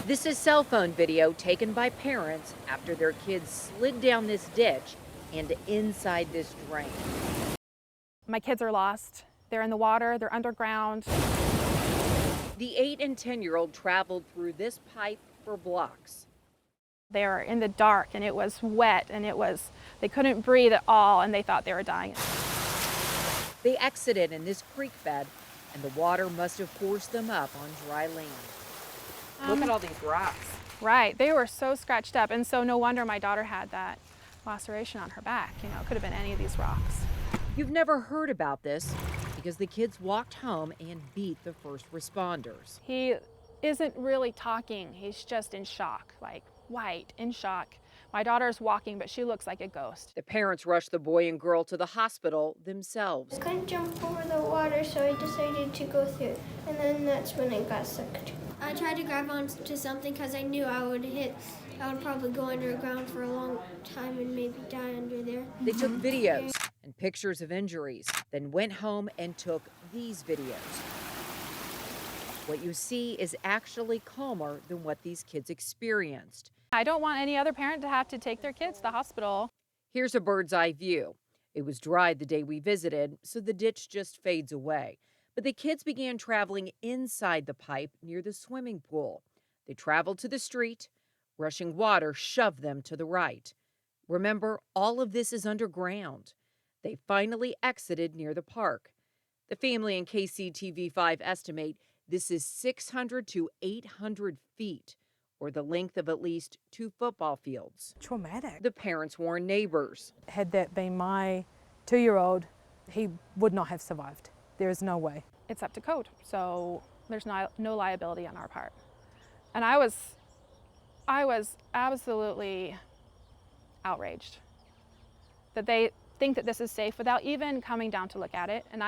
This is cell phone video taken by parents after their kids slid down this ditch and inside this drain. My kids are lost. They're in the water, they're underground. The 8 and 10-year-old traveled through this pipe for blocks. They were in the dark and it was wet and they couldn't breathe at all and they thought they were dying. They exited in this creek bed and the water must have forced them up on dry land. Look at all these rocks. Right, they were so scratched up, and so no wonder my daughter had that laceration on her back. You know, it could have been any of these rocks. You've never heard about this because the kids walked home and beat the first responders. He isn't really talking, he's just in shock, like white, in shock. My daughter's walking, but she looks like a ghost. The parents rushed the boy and girl to the hospital themselves. I couldn't jump over the water, so I decided to go through. And then that's when I got sucked. I tried to grab onto something because I knew I would probably go underground for a long time and maybe die under there. They took videos and pictures of injuries, then went home and took these videos. What you see is actually calmer than what these kids experienced. I don't want any other parent to have to take their kids to the hospital. Here's a bird's eye view. It was dry the day we visited, so the ditch just fades away. But the kids began traveling inside the pipe near the swimming pool. They traveled to the street. Rushing water shoved them to the right. Remember, all of this is underground. They finally exited near the park. The family and KCTV5 estimate this is 600 to 800 feet, or the length of at least 2 football fields. Traumatic. The parents warned neighbors. Had that been my 2-year-old, he would not have survived. There is no way. It's up to code, so there's no liability on our part. And I was absolutely outraged that they think that this is safe without even coming down to look at it, and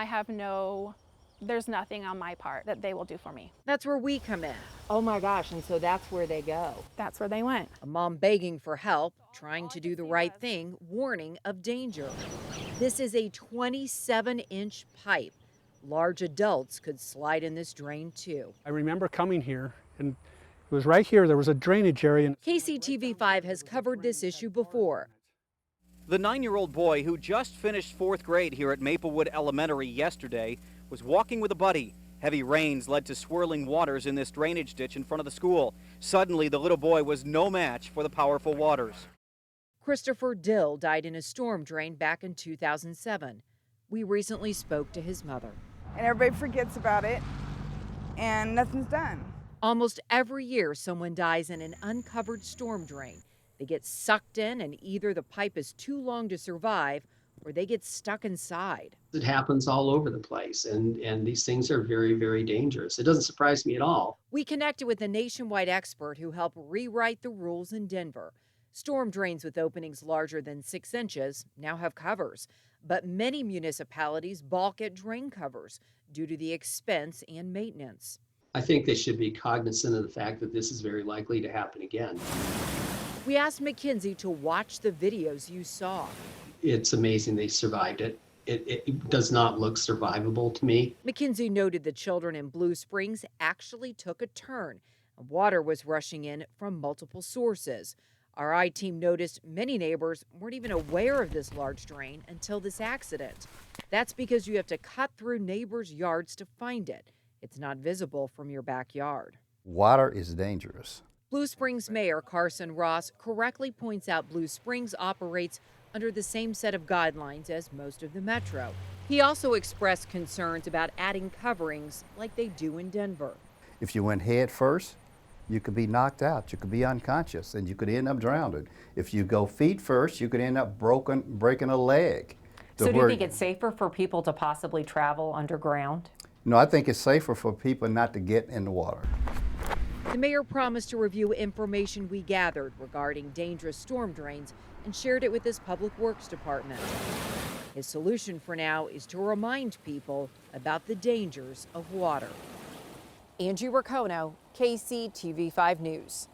there's nothing on my part that they will do for me. That's where we come in. Oh my gosh, and so that's where they go. That's where they went. A mom begging for help, trying to do the right thing, warning of danger. This is a 27-inch pipe. Large adults could slide in this drain too. I remember coming here, and it was right here. There was a drainage area. KCTV5 has covered this issue before. The 9-year-old boy who just finished 4th grade here at Maplewood Elementary yesterday was walking with a buddy. Heavy rains led to swirling waters in this drainage ditch in front of the school. Suddenly, the little boy was no match for the powerful waters. Christopher Dill died in a storm drain back in 2007. We recently spoke to his mother. And everybody forgets about it, and nothing's done. Almost every year, someone dies in an uncovered storm drain. They get sucked in, and either the pipe is too long to survive or they get stuck inside. It happens all over the place, and these things are very, very dangerous. It doesn't surprise me at all. We connected with a nationwide expert who helped rewrite the rules in Denver. Storm drains with openings larger than 6 inches now have covers, but many municipalities balk at drain covers due to the expense and maintenance. I think they should be cognizant of the fact that this is very likely to happen again. We asked McKinsey to watch the videos you saw. It's amazing they survived it. It does not look survivable to me. McKinsey noted the children in Blue Springs actually took a turn, and water was rushing in from multiple sources. Our I-team noticed many neighbors weren't even aware of this large drain until this accident. That's because you have to cut through neighbors' yards to find it. It's not visible from your backyard. Water is dangerous. Blue Springs Mayor Carson Ross correctly points out Blue Springs operates under the same set of guidelines as most of the metro. He also expressed concerns about adding coverings like they do in Denver. If you went head first, you could be knocked out, you could be unconscious, and you could end up drowning. If you go feet first, you could end up breaking a leg. So do you think it's safer for people to possibly travel underground? No, I think it's safer for people not to get in the water. The mayor promised to review information we gathered regarding dangerous storm drains and shared it with his Public Works Department. His solution for now is to remind people about the dangers of water. Angie Racono, KCTV5 News.